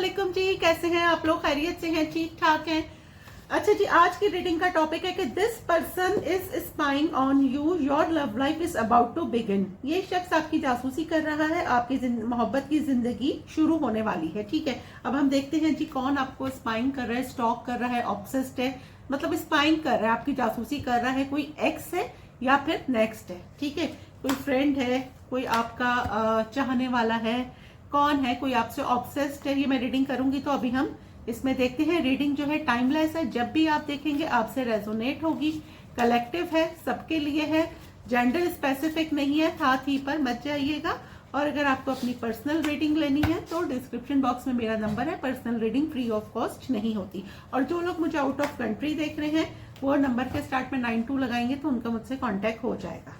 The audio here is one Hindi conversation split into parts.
वालेकुम जी, कैसे हैं आप लोग? खैरियत से हैं? ठीक ठाक हैं? अच्छा जी, आज की रीडिंग का टॉपिक है कि this person is spying on you, your love life is about to begin. ये शख्स आपकी जासूसी कर रहा है, आपकी मोहब्बत की जिंदगी शुरू होने वाली है। ठीक है, अब हम देखते हैं जी कौन आपको स्पाइंग कर रहा है, स्टॉक कर रहा है, ऑब्सेस्ड है, मतलब स्पाइंग कर रहा है, आपकी जासूसी कर रहा है। कोई एक्स है या फिर नेक्स्ट है। ठीक है, कोई फ्रेंड है, कोई आपका चाहने वाला है, कौन है, कोई आपसे ऑब्सेस्ड है। ये मैं रीडिंग करूंगी तो अभी हम इसमें देखते हैं। रीडिंग जो है टाइमलेस है, जब भी आप देखेंगे आपसे रेजोनेट होगी। कलेक्टिव है, सबके लिए है, जेंडर स्पेसिफिक नहीं है, साथ ही पर मत जाइएगा। और अगर आपको अपनी पर्सनल रीडिंग लेनी है तो डिस्क्रिप्शन बॉक्स में मेरा नंबर है। Personal reading free of cost नहीं होती। और जो लोग मुझे आउट ऑफ कंट्री देख रहे हैं वो नंबर के स्टार्ट में 92 लगाएंगे तो उनका मुझसे कॉन्टेक्ट हो जाएगा।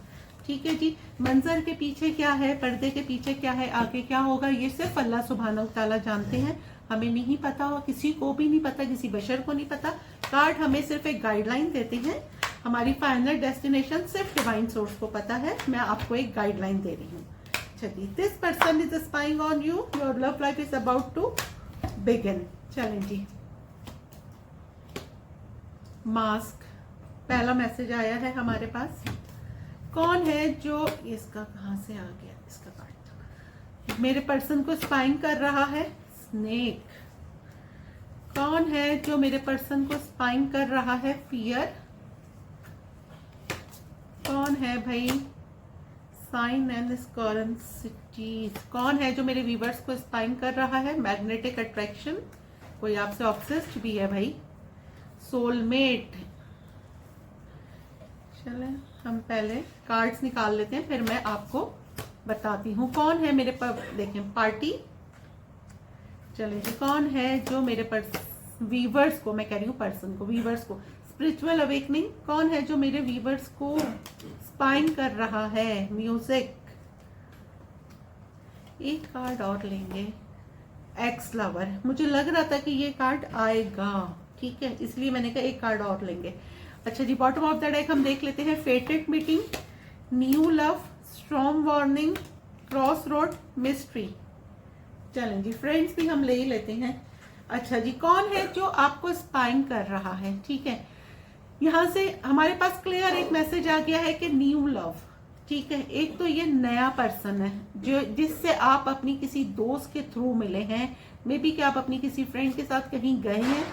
ठीक है जी। मंजर के पीछे क्या है, पर्दे के पीछे क्या है, आगे क्या होगा, ये सिर्फ अल्लाह सुब्हानहू तआला जानते हैं। हमें नहीं पता, हो किसी को भी नहीं पता, किसी बशर को नहीं पता। कार्ड हमें सिर्फ एक गाइडलाइन देते हैं, हमारी फाइनल डेस्टिनेशन सिर्फ डिवाइन सोर्स को पता है। मैं आपको एक गाइडलाइन दे रही हूँ। चलिए, this person is spying on you, your love life is about to begin. चलें जी। मास्क पहला मैसेज आया है हमारे पास। कौन है जो, इसका कहां से आ गया, इसका कार्ड मेरे पर्सन को स्पाइंग कर रहा है? स्नेक। कौन है जो मेरे पर्सन को स्पाइंग कर रहा है? फियर। कौन है भाई? साइन एंड स्कॉरेंसिटीज। कौन है जो मेरे व्यूवर्स को स्पाइंग कर रहा है? Magnetic attraction. कोई आपसे ऑब्सेस्ड भी है भाई। सोलमेट। चले हम पहले कार्ड्स निकाल लेते हैं, फिर मैं आपको बताती हूँ कौन है मेरे पर। देखें, पार्टी। चलिए जी, कौन है जो मेरे वीवर्स को, मैं कह रही हूँ पर्सन को, वीवर्स को, स्पिरिचुअल अवेकनिंग। कौन है जो मेरे वीवर्स को स्पाइंग कर रहा है? म्यूजिक। एक कार्ड और लेंगे, एक्स लवर। मुझे लग रहा था कि ये कार्ड आएगा, ठीक है, इसलिए मैंने कहा एक कार्ड और लेंगे। अच्छा जी, बॉटम ऑफ द डेक हम देख लेते हैं। फेटेड meeting, new love, strong warning, cross road, mystery. चलें जी, फ्रेंड्स भी हम ले ही लेते हैं। अच्छा जी, कौन है जो आपको स्पाइंग कर रहा है? ठीक है, यहां से हमारे पास क्लियर एक मैसेज आ गया है कि न्यू लव। ठीक है, एक तो ये नया पर्सन है जो जिससे आप अपनी किसी दोस्त के थ्रू मिले हैं। मे बी कि आप अपनी किसी फ्रेंड के साथ कहीं गए हैं।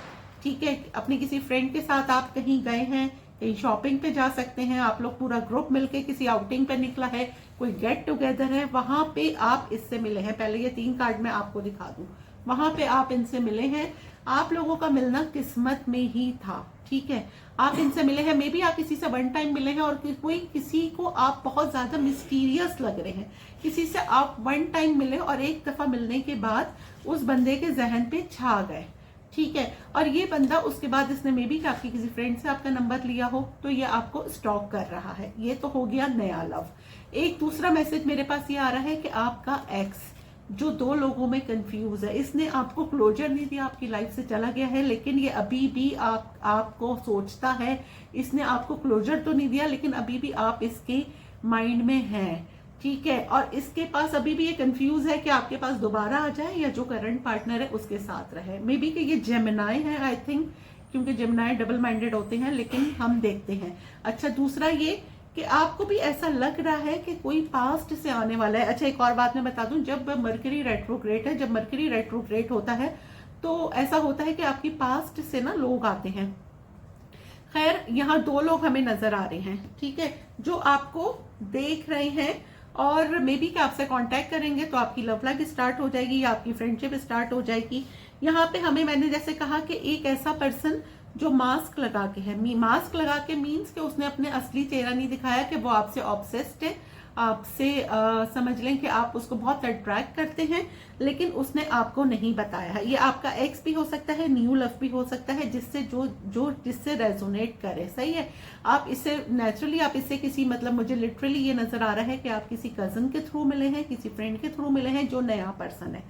ठीक है, अपनी किसी फ्रेंड के साथ आप कहीं गए हैं, कहीं शॉपिंग पे जा सकते हैं, आप लोग पूरा ग्रुप मिलके किसी आउटिंग पे निकला है, कोई गेट टुगेदर है, वहां पे आप इससे मिले हैं। पहले ये 3 कार्ड मैं आपको दिखा दूं, वहां पे आप इनसे मिले हैं। आप लोगों का मिलना किस्मत में ही था। ठीक है, आप इनसे मिले हैं। मे बी आप किसी से 1 टाइम मिले हैं और कोई किसी को आप बहुत ज्यादा मिस्टीरियस लग रहे हैं। किसी से आप 1 टाइम मिले और एक दफा मिलने के बाद उस बंदे के जहन पे छा गए। ठीक है, और ये बंदा उसके बाद इसने मे बी कि आपकी किसी फ्रेंड से आपका नंबर लिया हो तो ये आपको स्टॉक कर रहा है। ये तो हो गया नया लव। एक दूसरा मैसेज मेरे पास ये आ रहा है कि आपका एक्स जो 2 लोगों में कंफ्यूज है, इसने आपको क्लोजर नहीं दिया, आपकी लाइफ से चला गया है, लेकिन ये अभी भी आपको सोचता है। इसने आपको क्लोजर तो नहीं दिया लेकिन अभी भी आप इसके माइंड में हैं। ठीक है, और इसके पास अभी भी ये कंफ्यूज है कि आपके पास दोबारा आ जाए या जो करंट पार्टनर है उसके साथ रहे। मे बी कि ये जेमिनाई है आई थिंक, क्योंकि जेमिनाई डबल माइंडेड होते हैं, लेकिन हम देखते हैं। अच्छा, दूसरा ये कि आपको भी ऐसा लग रहा है कि कोई पास्ट से आने वाला है। अच्छा, एक और बात मैं बता दूं, जब मरकरी रेट्रोग्रेड है, जब मरकरी रेट्रोग्रेड होता है तो ऐसा होता है कि आपकी पास्ट से ना लोग आते हैं। खैर, यहाँ 2 लोग हमें नजर आ रहे हैं। ठीक है, जो आपको देख रहे हैं और मे बी कि आपसे कांटेक्ट करेंगे तो आपकी लव लाइफ स्टार्ट हो जाएगी या आपकी फ्रेंडशिप स्टार्ट हो जाएगी। यहाँ पे हमें, मैंने जैसे कहा कि एक ऐसा पर्सन जो मास्क लगा के है, मास्क लगा के मीन्स कि उसने अपने असली चेहरा नहीं दिखाया कि वो आपसे ऑब्सेस्ड है, आपसे समझ लें कि आप उसको बहुत अट्रैक्ट करते हैं, लेकिन उसने आपको नहीं बताया है। ये आपका एक्स भी हो सकता है, न्यू लव भी हो सकता है, जिससे जिससे रेजोनेट करे। सही है, आप इससे नेचुरली, आप इससे किसी, मतलब मुझे लिटरली ये नजर आ रहा है कि आप किसी कजन के थ्रू मिले हैं, किसी फ्रेंड के थ्रू मिले हैं जो नया पर्सन है।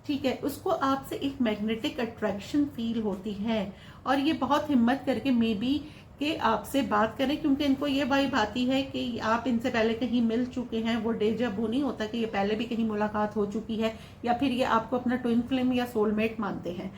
ठीक है, उसको आपसे एक मैग्नेटिक अट्रैक्शन फील होती है और ये बहुत हिम्मत करके मे बी कि आपसे बात करें, क्योंकि इनको ये वाइब आती है कि आप इनसे पहले कहीं मिल चुके हैं। वो डेजा वो नहीं होता कि ये पहले भी कहीं मुलाकात हो चुकी है, या फिर ये आपको अपना ट्विन फ्लेम या सोलमेट मानते हैं।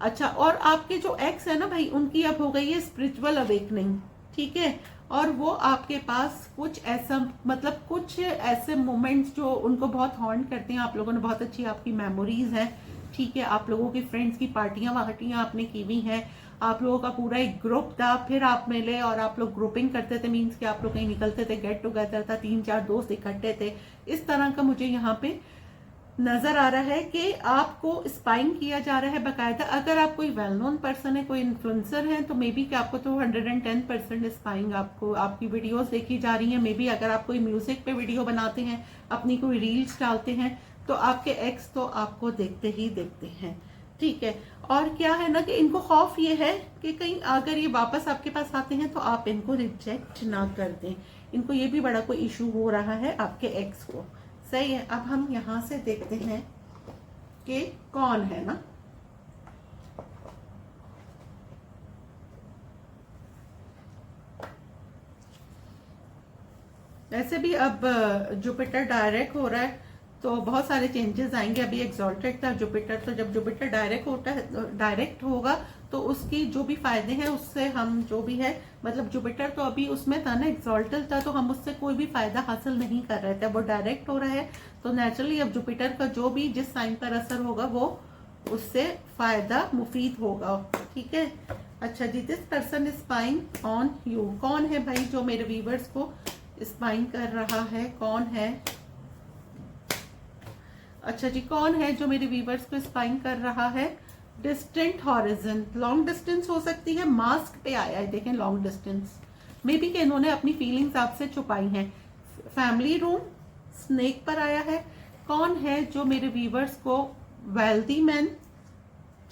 अच्छा, और आपके जो एक्स है ना भाई, उनकी अब हो गई है स्पिरिचुअल अवेकनिंग, ठीक है। और वो आपके पास कुछ ऐसा, मतलब कुछ ऐसे मोमेंट्स जो उनको बहुत हॉन्ट करते हैं। आप लोगों ने बहुत अच्छी आपकी मेमोरीज हैं, ठीक है। आप लोगों की फ्रेंड्स की पार्टियां वार्टियां आपने की हुई हैं। आप लोगों का पूरा एक ग्रुप था, फिर आप मिले और आप लोग ग्रुपिंग करते थे, मीन्स कि आप लोग कहीं निकलते थे, गेट टुगेदर था, 3-4 दोस्त इकट्ठे थे। इस तरह का मुझे यहाँ पे नजर आ रहा है कि आपको स्पाइंग किया जा रहा है बाकायदा। अगर आप कोई वेल नोन पर्सन है, कोई इन्फ्लुएंसर है, तो मे बी कि आपको तो 110% स्पाइंग आपको आपकी वीडियोस देखी जा रही हैं। मे बी अगर आप कोई म्यूजिक पे वीडियो बनाते हैं, अपनी कोई रील्स डालते हैं, तो आपके एक्स तो आपको देखते ही देखते हैं, ठीक है। और क्या है ना कि इनको खौफ ये है कि कहीं अगर ये वापस आपके पास आते हैं तो आप इनको रिजेक्ट ना कर दें। इनको ये भी बड़ा कोई इशू हो रहा है आपके एक्स को, सही है। अब हम यहां से देखते हैं कि कौन है ना। वैसे भी अब जुपिटर डायरेक्ट हो रहा है तो बहुत सारे चेंजेस आएंगे। अभी एक्सॉल्टेड था जुपिटर, तो जब जुपिटर डायरेक्ट होता है, डायरेक्ट होगा, तो उसकी जो भी फायदे हैं उससे हम जो भी है, मतलब जुपिटर तो अभी उसमें था ना, एक्सॉल्टेड था, तो हम उससे कोई भी फायदा हासिल नहीं कर रहे थे। वो डायरेक्ट हो रहा है तो नेचुरली अब जुपिटर का जो भी जिस साइन पर असर होगा वो उससे फायदा मुफीद होगा, ठीक है। अच्छा जी, this person is spying on you. कौन है भाई जो मेरे व्यूवर्स को स्पाइंग कर रहा है, कौन है? अच्छा जी, कौन है जो मेरे व्यूवर्स को स्पाइंग कर रहा है? डिस्टेंट हॉरिजन, लॉन्ग डिस्टेंस हो सकती है, मास्क पे आया है, देखें लॉन्ग डिस्टेंस, मे बी कि इन्होंने अपनी फीलिंग्स आपसे छुपाई हैं। फैमिली रूम, स्नेक पर आया है। कौन है जो मेरे व्यूवर्स को वेल्दी मैन,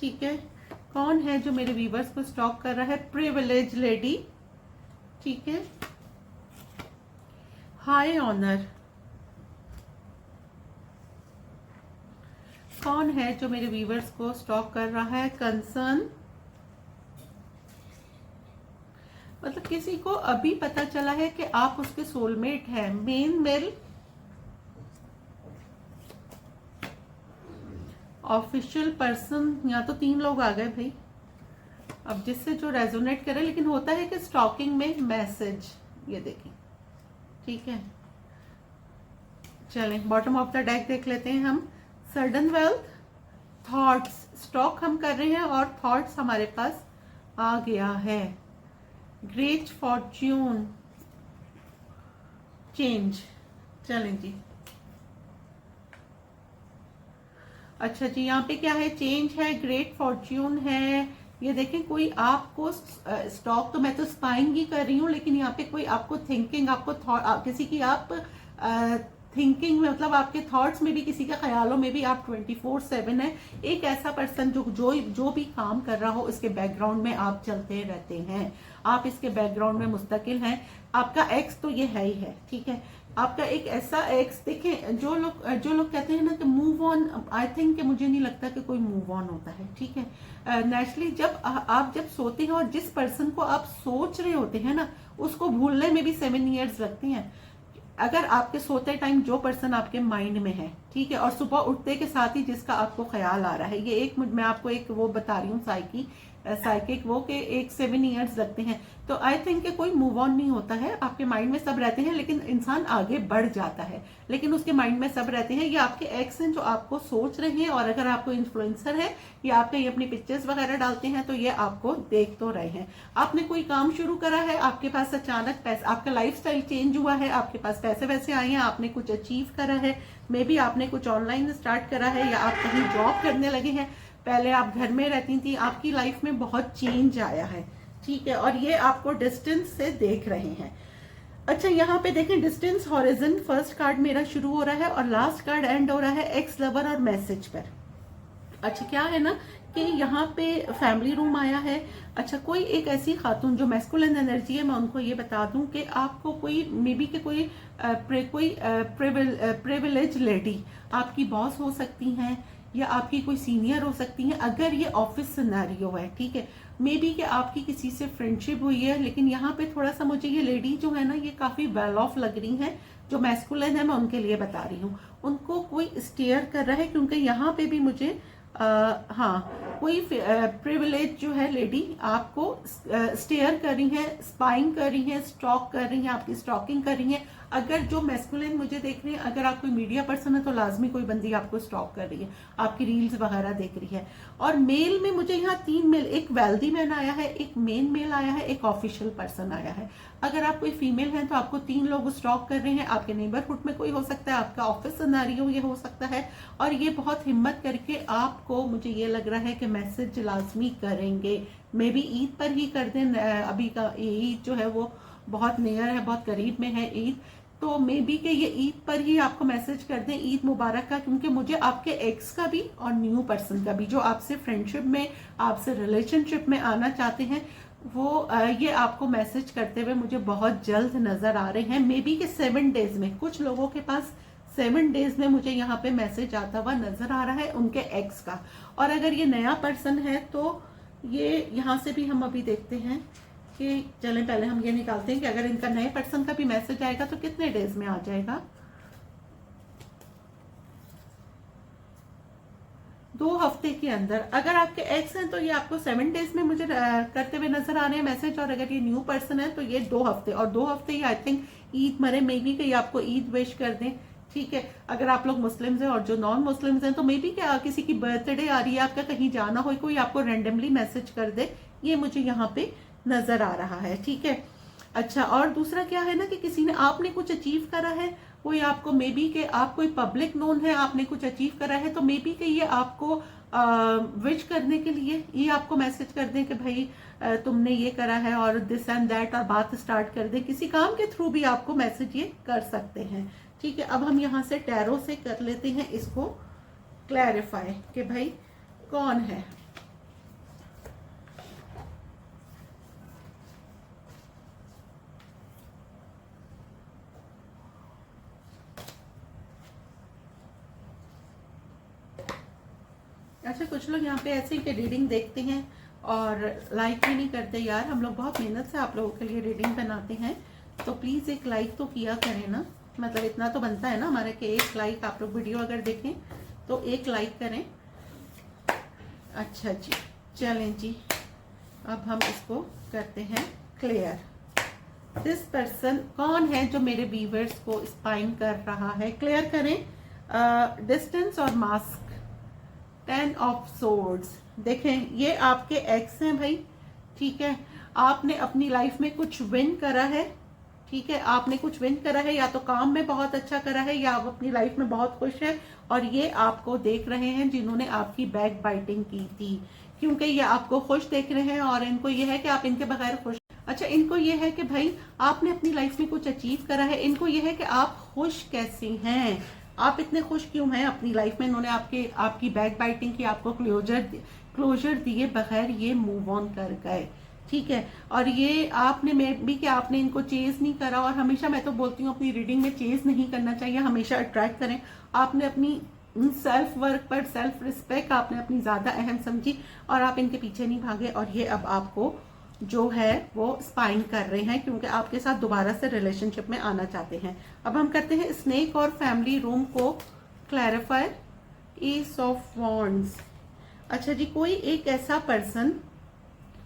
ठीक है। कौन है जो मेरे व्यूवर्स को स्टॉक कर रहा है? प्रिविलेज लेडी, ठीक है। हाई ऑनर, कौन है जो मेरे व्यूवर्स को स्टॉक कर रहा है? कंसर्न, मतलब किसी को अभी पता चला है कि आप उसके सोलमेट हैं। मेन मेल, ऑफिशियल पर्सन, या तो 3 लोग आ गए भाई, अब जिससे जो रेजोनेट करे। लेकिन होता है कि स्टॉकिंग में मैसेज, ये देखें, ठीक है। चलें बॉटम ऑफ द डेक देख लेते हैं हम। सडन वेल्थ, थॉट्स, स्टॉक हम कर रहे हैं और थॉट्स हमारे पास आ गया है। ग्रेट फॉर्च्यून, चेंज, चलें जी। अच्छा जी, यहाँ पे क्या है? चेंज है, ग्रेट फॉर्च्यून है। ये देखें, कोई आपको स्टॉक, तो मैं तो स्पाइंग ही कर रही हूँ, लेकिन यहाँ पे कोई आपको थिंकिंग, आपको किसी की आप थिंकिंग में, मतलब आपके थॉट्स में भी, किसी के ख्यालों में भी आप 24/7 है। एक ऐसा पर्सन जो भी काम कर रहा हो, इसके बैकग्राउंड में आप चलते रहते हैं, आप इसके बैकग्राउंड में मुस्तकिल हैं। आपका एक्स तो ये है ही है, ठीक है। आपका एक ऐसा एक्स, देखें, जो लोग कहते हैं ना कि मूव ऑन, आई थिंक कि मुझे नहीं लगता कि कोई मूव ऑन होता है, ठीक है। नेचुरली जब सोते हैं और जिस पर्सन को आप सोच रहे होते हैं ना, उसको भूलने में भी 7 ईयर्स लगते हैं। अगर आपके सोते टाइम जो पर्सन आपके माइंड में है, ठीक है, और सुबह उठते के साथ ही जिसका आपको ख्याल आ रहा है, ये एक, मैं आपको एक वो बता रही हूँ साइकिक वो के एक 7 ईयर्स लगते हैं। तो आई थिंक कि कोई मूव ऑन नहीं होता है, आपके माइंड में सब रहते हैं, लेकिन इंसान आगे बढ़ जाता है, लेकिन उसके माइंड में सब रहते हैं। ये आपके एक्स हैं जो आपको सोच रहे हैं, और अगर आपको इन्फ्लुएंसर है या आप कहीं अपनी पिक्चर्स वगैरह डालते हैं तो ये आपको देख तो रहे हैं। आपने कोई काम शुरू करा है, आपके पास अचानक पैसे, आपका लाइफस्टाइल चेंज हुआ है, आपके पास पैसे वैसे आए हैं, आपने कुछ अचीव करा है, मे बी आपने कुछ ऑनलाइन स्टार्ट करा है, या आप कहीं जॉब करने लगे हैं। पहले आप घर में रहती थी, आपकी लाइफ में बहुत चेंज आया है, ठीक है, और ये आपको डिस्टेंस से देख रहे हैं। अच्छा, यहाँ पे देखें, डिस्टेंस हॉरिजन, फर्स्ट कार्ड मेरा शुरू हो रहा है और लास्ट कार्ड एंड हो रहा है एक्स लवर और मैसेज पर। अच्छा, क्या है ना कि यहाँ पे फैमिली रूम आया है। अच्छा, कोई एक ऐसी खातून जो मैस्कुलिन एनर्जी है, मैं उनको ये बता दूं कि आपको कोई मे बी के कोई प्रिविलेज लेडी आपकी बॉस हो सकती हैं, या आपकी कोई सीनियर हो सकती हैं, अगर ये ऑफिस सिनेरियो है, ठीक है। मे बी कि आपकी किसी से फ्रेंडशिप हुई है, लेकिन यहाँ पे थोड़ा सा मुझे ये लेडी जो है ना, ये काफ़ी वेल ऑफ लग रही हैं। जो मैस्कुलिन है मैं उनके लिए बता रही हूँ, उनको कोई स्टेयर कर रहा है, क्योंकि यहाँ पे भी मुझे हाँ कोई प्रिविलेज जो है लेडी आपको स्टेयर कर रही है, स्पाइंग कर रही है, स्टॉक कर रही है, आपकी स्टॉकिंग कर रही है। अगर जो मैस्कुलिन मुझे देख रही है, अगर आप कोई मीडिया पर्सन है तो लाजमी कोई बंदी आपको स्टॉक कर रही है, आपकी रील्स वगैरह देख रही है। और मेल में मुझे यहाँ 3 मेल, एक वेल्दी मैन आया है, एक मेन मेल आया है, एक ऑफिशियल पर्सन आया है। अगर आप कोई फीमेल हैं तो आपको 3 लोग स्टॉक कर रहे हैं, आपके नेबरहुड में कोई हो सकता है, आपका ऑफिस सिनेरियो ये हो सकता है। और ये बहुत हिम्मत करके आपको, मुझे ये लग रहा है कि मैसेज लाजमी करेंगे। मे बी ईद पर ही कर दें, अभी का ईद जो है वो बहुत नियर है, बहुत करीब में है ईद, तो मे बी कि ये ईद पर ही आपको मैसेज कर दें ईद मुबारक का। क्योंकि मुझे आपके एक्स का भी और न्यू पर्सन का भी, जो आपसे फ्रेंडशिप में, आपसे रिलेशनशिप में आना चाहते हैं, वो ये आपको मैसेज करते हुए मुझे बहुत जल्द नजर आ रहे हैं। मे बी कि 7 डेज में, कुछ लोगों के पास 7 डेज में मुझे यहाँ पे मैसेज आता हुआ नजर आ रहा है उनके एक्स का। और अगर ये नया पर्सन है तो ये यहाँ से भी हम अभी देखते हैं कि चलें पहले हम ये निकालते हैं कि अगर इनका नए पर्सन का भी मैसेज आएगा तो कितने डेज में आ जाएगा। 2 हफ्ते के अंदर। अगर आपके एक्स हैं तो ये आपको 7 डेज में मुझे करते हुए नजर आ रहे हैं मैसेज, और अगर ये न्यू पर्सन है तो ये 2 हफ्ते, और 2 हफ्ते ही आई थिंक ईद मरे, मे बी कि आपको ईद विश कर दें, ठीक है। अगर आप लोग मुस्लिम्स हैं और जो नॉन मुस्लिम्स हैं तो मे बी क्या किसी की बर्थडे आ रही है, आपका कहीं जाना हो, कोई आपको रैंडमली मैसेज कर दे, ये मुझे यहाँ पे नजर आ रहा है, ठीक है। अच्छा, और दूसरा क्या है ना कि किसी ने, आपने कुछ अचीव करा है, कोई आपको, मे बी के आप कोई पब्लिक नोन है, आपने कुछ अचीव करा है, तो मे बी के ये आपको विश करने के लिए ये आपको मैसेज कर दें कि भाई तुमने ये करा है और दिस एंड दैट, और बात स्टार्ट कर दें। किसी काम के थ्रू भी आपको मैसेज ये कर सकते हैं, ठीक है। अब हम यहाँ से टैरो से कर लेते हैं इसको क्लैरिफाई कि भाई कौन है। अच्छा, कुछ लोग यहाँ पे ऐसे ही कि रीडिंग देखते हैं और लाइक भी नहीं करते। यार हम लोग बहुत मेहनत से आप लोगों के लिए रीडिंग बनाते हैं, तो प्लीज़ एक लाइक तो किया करें ना, मतलब इतना तो बनता है ना हमारे कि एक लाइक, आप लोग वीडियो अगर देखें तो एक लाइक करें। अच्छा जी, चलें जी, अब हम इसको करते हैं क्लियर। दिस पर्सन कौन है जो मेरे व्यूअर्स को स्पाइंग कर रहा है, क्लियर करें। डिस्टेंस और मास्क, 10 ऑफ सोर्ड्स। देखें ये आपके एक्स हैं भाई, ठीक है। आपने अपनी लाइफ में कुछ विन करा है, ठीक है, आपने कुछ विन करा है, या तो काम में बहुत अच्छा करा है या आप अपनी लाइफ में बहुत खुश है, और ये आपको देख रहे हैं जिन्होंने आपकी बैक बाइटिंग की थी, क्योंकि ये आपको खुश देख रहे हैं और इनको ये है कि आप इनके बगैर खुश। अच्छा, इनको ये है कि भाई आपने अपनी लाइफ में कुछ अचीव करा है, इनको ये है कि आप खुश कैसे हैं, आप इतने खुश क्यों हैं अपनी लाइफ में। इन्होंने आपकी बैक बाइटिंग की, आपको क्लोजर दिए बगैर ये मूव ऑन कर गए, ठीक है। और ये आपने, में भी कि आपने इनको चेज नहीं करा, और हमेशा मैं तो बोलती हूँ अपनी रीडिंग में चेज नहीं करना चाहिए, हमेशा अट्रैक्ट करें। आपने अपनी सेल्फ वर्क पर, सेल्फ रिस्पेक्ट आपने अपनी ज्यादा अहम समझी और आप इनके पीछे नहीं भागे, और ये अब आपको जो है वो स्पाइंग कर रहे हैं क्योंकि आपके साथ दोबारा से रिलेशनशिप में आना चाहते हैं। अब हम करते हैं स्नेक और फैमिली रूम को क्लैरिफाई। S of wands. अच्छा जी, कोई एक ऐसा पर्सन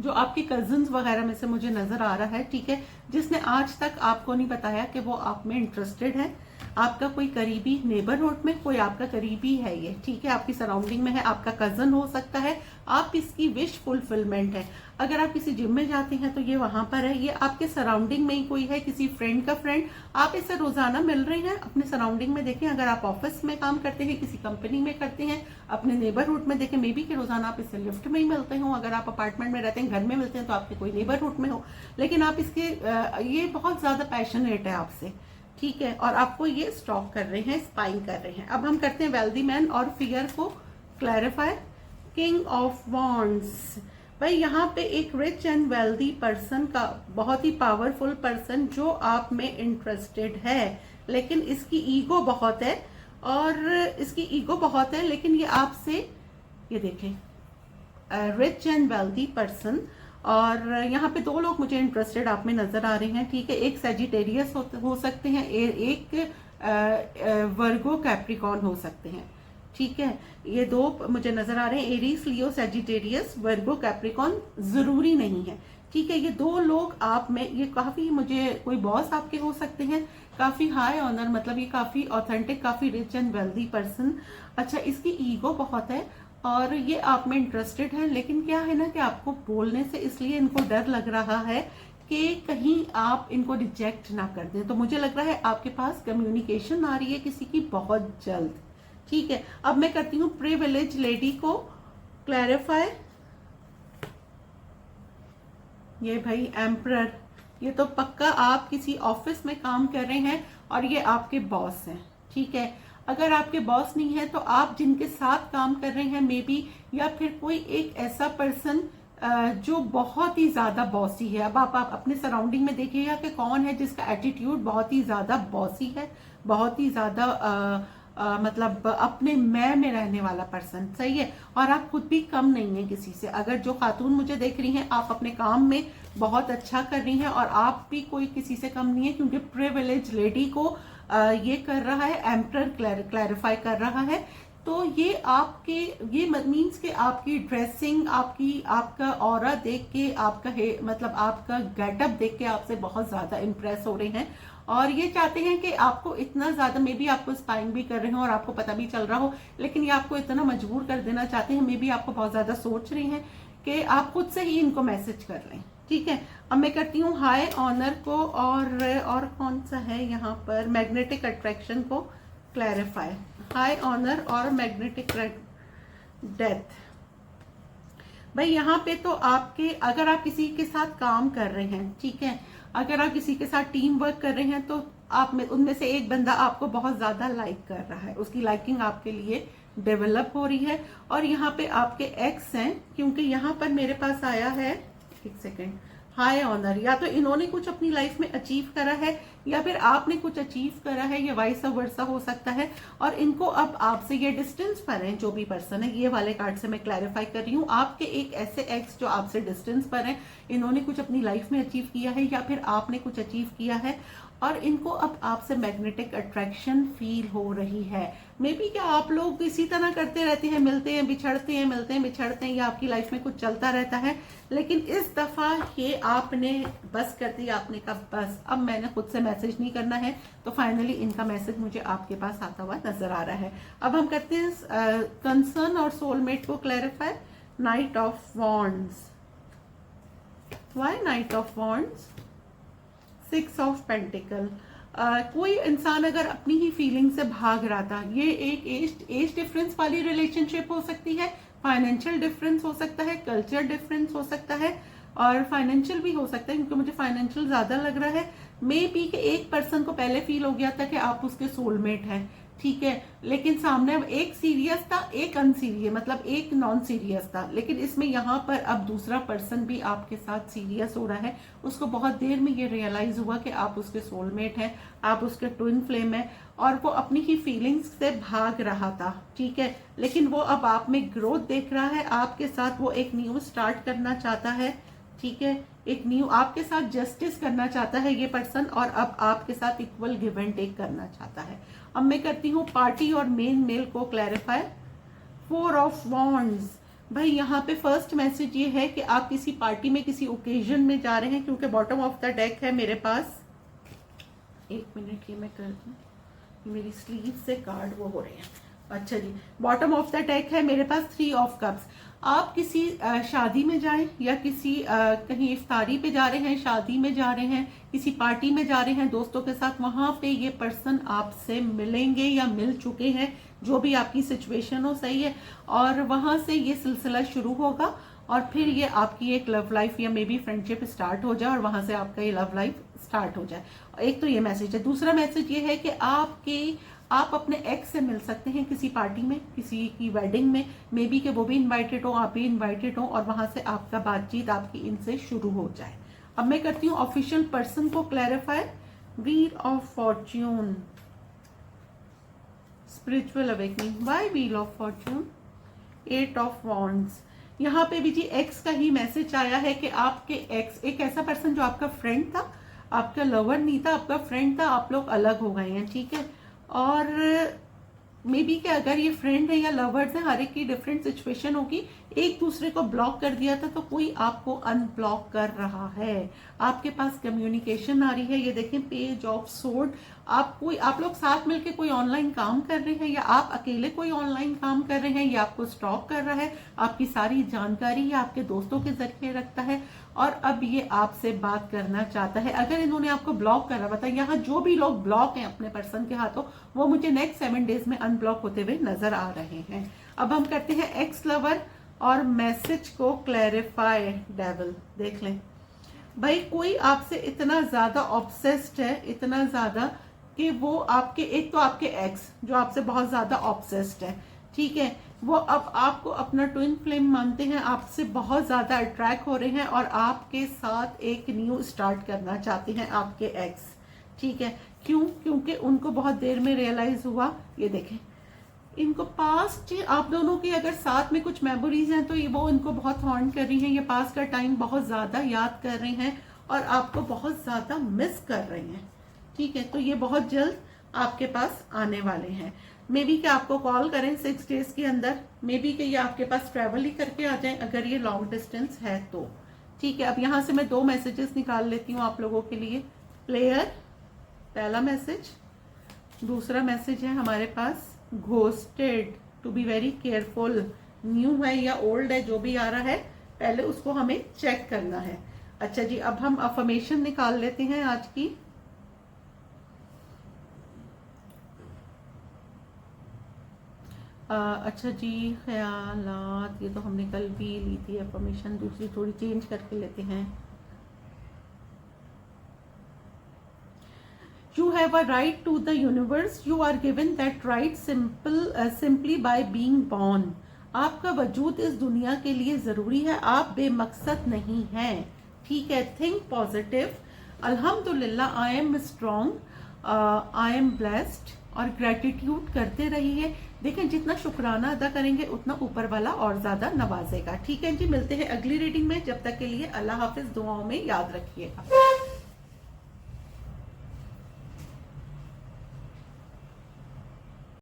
जो आपके कजिन्स वगैरह में से मुझे नजर आ रहा है, ठीक है, जिसने आज तक आपको नहीं बताया कि वो आप में इंटरेस्टेड है। आपका कोई करीबी नेबरहुड में कोई आपका करीबी है ये, ठीक है, आपकी सराउंडिंग में है, आपका कजन हो सकता है, आप इसकी विश फुलफिलमेंट है। अगर आप किसी जिम में जाते हैं तो ये वहां पर है, ये आपके सराउंडिंग में ही कोई है, किसी फ्रेंड का फ्रेंड, आप इससे रोजाना मिल रहे हैं अपने सराउंडिंग में। देखें, अगर आप ऑफिस में काम करते हैं, किसी कंपनी में करते हैं, अपने नेबरहुड में देखें, मे बी कि रोजाना आप इससे लिफ्ट में ही मिलते हो। अगर आप अपार्टमेंट में रहते हैं, घर में मिलते हैं, तो आपके कोई नेबरहुड में हो, लेकिन आप इसके ये बहुत ज्यादा पैशनेट है आपसे, ठीक है, और आपको ये स्टॉक कर रहे हैं, स्पाइंग कर रहे हैं। अब हम करते हैं वेल्दी मैन और फियर को क्लैरिफाई। King of wands. भाई यहाँ पे एक रिच एंड वेल्दी पर्सन का, बहुत ही पावरफुल पर्सन जो आप में इंटरेस्टेड है, लेकिन इसकी ईगो बहुत है और इसकी ईगो बहुत है, लेकिन ये आपसे, ये देखें, रिच एंड वेल्दी पर्सन। और यहाँ पे दो लोग मुझे इंटरेस्टेड आप में नजर आ रहे हैं, ठीक है। एक सेजिटेरियस हो सकते हैं, एक वर्गो कैप्रिकॉन हो सकते हैं, ठीक है। ये दो मुझे नजर आ रहे हैं, एरीज, लियो, सेजिटेरियस, वर्गो, कैप्रिकॉन, जरूरी नहीं है, ठीक है। ये दो लोग आप में, ये काफी, मुझे कोई बॉस आपके हो सकते हैं, काफी हाई ऑनर, मतलब ये काफी ऑथेंटिक, काफी रिच एंड वेल्दी पर्सन। अच्छा, इसकी ईगो बहुत है और ये आप में इंटरेस्टेड है, लेकिन क्या है ना कि आपको बोलने से इसलिए इनको डर लग रहा है कि कहीं आप इनको रिजेक्ट ना कर दें। तो मुझे लग रहा है आपके पास कम्युनिकेशन आ रही है किसी की बहुत जल्द, ठीक है। अब मैं करती हूँ प्रिविलेज लेडी को क्लैरिफाई। ये भाई एम्परर, ये तो पक्का आप किसी ऑफिस में काम कर रहे हैं और ये आपके बॉस हैं, ठीक है। अगर आपके बॉस नहीं है तो आप जिनके साथ काम कर रहे हैं मे बी, या फिर कोई एक ऐसा पर्सन जो बहुत ही ज्यादा बॉसी है। अब आप अपने सराउंडिंग में देखिएगा कि कौन है जिसका एटीट्यूड बहुत ही ज्यादा बॉसी है, बहुत ही ज्यादा मतलब अपने मैं में रहने वाला पर्सन, सही है। और आप खुद भी कम नहीं है किसी से। अगर जो खातून मुझे देख रही हैं, आप अपने काम में बहुत अच्छा कर रही हैं और आप भी कोई किसी से कम नहीं है, क्योंकि प्रिविलेज लेडी को ये कर रहा है, एम्परर क्लैरिफाई कर रहा है। तो ये आपके, ये मीन्स कि आपकी ड्रेसिंग, आपका ऑरा देख के, मतलब आपका गेटअप देख के आपसे बहुत ज्यादा इंप्रेस हो रहे हैं और ये चाहते हैं कि आपको इतना ज्यादा, मे बी आपको स्पाइंग भी कर रहे हो और आपको पता भी चल रहा हो, लेकिन ये आपको इतना मजबूर कर देना चाहते हैं, मे बी आपको बहुत ज्यादा सोच रहे हैं कि आप खुद से ही इनको मैसेज कर लें, ठीक है। अब मैं करती हूँ हाई ऑनर को और कौन सा है यहाँ पर, मैग्नेटिक अट्रैक्शन को क्लैरिफाई। हाई ऑनर और मैग्नेटिक डेथ। भाई यहाँ पे तो आपके, अगर आप किसी के साथ काम कर रहे हैं, ठीक है, अगर आप किसी के साथ टीम वर्क कर रहे हैं तो आप में उनमें से एक बंदा आपको बहुत ज्यादा लाइक कर रहा है, उसकी लाइकिंग आपके लिए डेवलप हो रही है। और यहाँ पे आपके एक्स हैं, क्योंकि यहाँ पर मेरे पास आया है, एक सेकेंड, हाई ऑनर, या तो इन्होंने कुछ अपनी लाइफ में अचीव करा है या फिर आपने कुछ अचीव करा है, ये वाइस वर्सा हो सकता है। और इनको अब आपसे, ये डिस्टेंस पर है जो भी पर्सन है, ये वाले कार्ड से मैं क्लैरिफाई कर रही हूँ, आपके एक ऐसे एक्स जो आपसे डिस्टेंस पर है, इन्होंने कुछ अपनी लाइफ में अचीव किया है या फिर आपने कुछ अचीव किया है और इनको अब आपसे मैग्नेटिक अट्रैक्शन फील हो रही है। मे बी क्या आप लोग इसी तरह करते रहते हैं, मिलते हैं बिछड़ते हैं, मिलते हैं बिछड़ते हैं, या आपकी लाइफ में कुछ चलता रहता है, लेकिन इस दफा ये आपने बस कर दी, आपने कहा बस अब मैंने खुद से मैसेज नहीं करना है। तो फाइनली इनका मैसेज मुझे आपके पास आता हुआ नजर आ रहा है। अब हम करते हैं कंसर्न और सोलमेट को clarify. Night of wands. Why night of wands? 6 of pentacle. कोई इंसान अगर अपनी ही फीलिंग से भाग रहा था, ये एक एज डिफरेंस वाली रिलेशनशिप हो सकती है, फाइनेंशियल डिफरेंस हो सकता है, कल्चर डिफरेंस हो सकता है और फाइनेंशियल भी हो सकता है, क्योंकि मुझे फाइनेंशियल ज्यादा लग रहा है। मे बी कि एक पर्सन को पहले फील हो गया था कि आप उसके सोलमेट हैं, ठीक है, लेकिन सामने एक सीरियस था, एक अनसीरियस, मतलब एक नॉन सीरियस था, लेकिन इसमें यहाँ पर अब दूसरा पर्सन भी आपके साथ सीरियस हो रहा है। उसको बहुत देर में ये रियलाइज हुआ कि आप उसके सोलमेट हैं, आप उसके ट्विन फ्लेम हैं और वो अपनी ही फीलिंग्स से भाग रहा था, ठीक है, लेकिन वो अब आप में ग्रोथ देख रहा है, आपके साथ वो एक न्यू स्टार्ट करना चाहता है, ठीक है, एक न्यू आपके साथ जस्टिस करना चाहता है ये पर्सन और अब आपके साथ इक्वल गिव एंड टेक करना चाहता है। अब मैं करती हूँ पार्टी और मेन मेल को क्लैरिफाई। 4 of wands. भाई यहाँ पे फर्स्ट मैसेज ये है कि आप किसी पार्टी में, किसी ओकेजन में जा रहे हैं, क्योंकि बॉटम ऑफ द डेक है मेरे पास। एक मिनट, ये मैं कर दूं, मेरी स्लीव से कार्ड वो हो रहे हैं। अच्छा जी, बॉटम ऑफ द डेक है मेरे पास 3 ऑफ कप्स। आप किसी शादी में जाएं या किसी कहीं इफ्तारी पे जा रहे हैं, शादी में जा रहे हैं, किसी पार्टी में जा रहे हैं दोस्तों के साथ, वहां पे ये पर्सन आपसे मिलेंगे या मिल चुके हैं, जो भी आपकी सिचुएशन हो, सही है, और वहां से ये सिलसिला शुरू होगा और फिर ये आपकी एक लव लाइफ या मे बी फ्रेंडशिप स्टार्ट हो जाए और वहां से आपका ये लव लाइफ स्टार्ट हो जाए। एक तो ये मैसेज है। दूसरा मैसेज ये है कि आप अपने एक्स से मिल सकते हैं किसी पार्टी में, किसी की वेडिंग में, मे बी कि वो भी इनवाइटेड हो, आप भी इनवाइटेड हो और वहां से आपका बातचीत आपकी इनसे शुरू हो जाए। अब मैं करती हूँ ऑफिशियल पर्सन को clarify. Wheel of fortune, spiritual awakening, why wheel of fortune, 8 of wands. यहाँ पे भी जी एक्स का ही मैसेज आया है कि आपके एक्स, एक ऐसा पर्सन जो आपका फ्रेंड था, आपका लवर नहीं था, आपका फ्रेंड था, आप लोग अलग हो गए हैं, ठीक है। और मे बी कि अगर ये फ्रेंड है या लवर्स है, हर एक की डिफरेंट सिचुएशन होगी, एक दूसरे को ब्लॉक कर दिया था तो कोई आपको अनब्लॉक कर रहा है, आपके पास कम्युनिकेशन आ रही है। ये देखें पेज ऑफ सोर्ड, आप लोग साथ मिलके कोई ऑनलाइन काम कर रहे हैं या आप अकेले कोई ऑनलाइन काम कर रहे हैं, या आपको स्टॉक कर रहा है, आपकी सारी जानकारी ये आपके दोस्तों के जरिए रखता है और अब ये आपसे बात करना चाहता है। अगर इन्होंने आपको ब्लॉक करा हुआ था, यहाँ जो भी लोग ब्लॉक हैं अपने पर्सन के हाथों, वो मुझे नेक्स्ट 7 डेज में अनब्लॉक होते हुए नजर आ रहे हैं। अब हम करते हैं एक्स लवर और मैसेज को क्लैरिफाई। डेविल देख लें भाई, कोई आपसे इतना ज्यादा ऑब्सेस्ड है, इतना ज्यादा कि वो आपके, एक तो आपके एक्स जो आपसे बहुत ज्यादा ऑब्सेस्ड है, ठीक है, वो अब आपको अपना ट्विन फ्लेम मानते हैं, आपसे बहुत ज्यादा अट्रैक्ट हो रहे हैं और आपके साथ एक न्यू स्टार्ट करना चाहते हैं आपके एक्स, ठीक है। क्यों? क्योंकि उनको बहुत देर में रियलाइज हुआ, ये देखें इनको पास्ट, आप दोनों की अगर साथ में कुछ मेमोरीज हैं तो ये वो इनको बहुत हॉन्ट कर रही हैं, ये पास्ट का टाइम बहुत ज्यादा याद कर रहे हैं और आपको बहुत ज्यादा मिस कर रहे हैं, ठीक है। तो ये बहुत जल्द आपके पास आने वाले हैं। मे बी कि आपको कॉल करें 6 डेज के अंदर, मे बी कि ये आपके पास ट्रैवल ही करके आ जाएं अगर ये लॉन्ग डिस्टेंस है तो, ठीक है। अब यहाँ से मैं 2 मैसेजेस निकाल लेती हूँ आप लोगों के लिए। प्लेयर पहला मैसेज, दूसरा मैसेज है हमारे पास ghosted, to be very careful. New है या ओल्ड है, जो भी आ रहा है पहले उसको हमें चेक करना है। अच्छा जी, अब हम अफर्मेशन निकाल लेते हैं आज की। अच्छा जी, ख्यालात, ये तो हमने कल भी ली थी अफर्मेशन, दूसरी थोड़ी चेंज करके लेते हैं। You have a right to the universe. You are given that right simply by being born. आपका वजूद इस दुनिया के लिए जरूरी है, आप बेमकसद नहीं हैं, ठीक है। थिंक पॉजिटिव, अल्हम्दुलिल्लाह, I am strong, I am blessed, और ग्रेटिट्यूड करते रहिए। देखें जितना शुक्राना अदा करेंगे उतना ऊपर वाला और ज्यादा नवाजेगा, ठीक है जी। मिलते हैं अगली रीडिंग में, जब तक के लिए अल्लाह हाफिज, दुआओं में याद रखिएगा।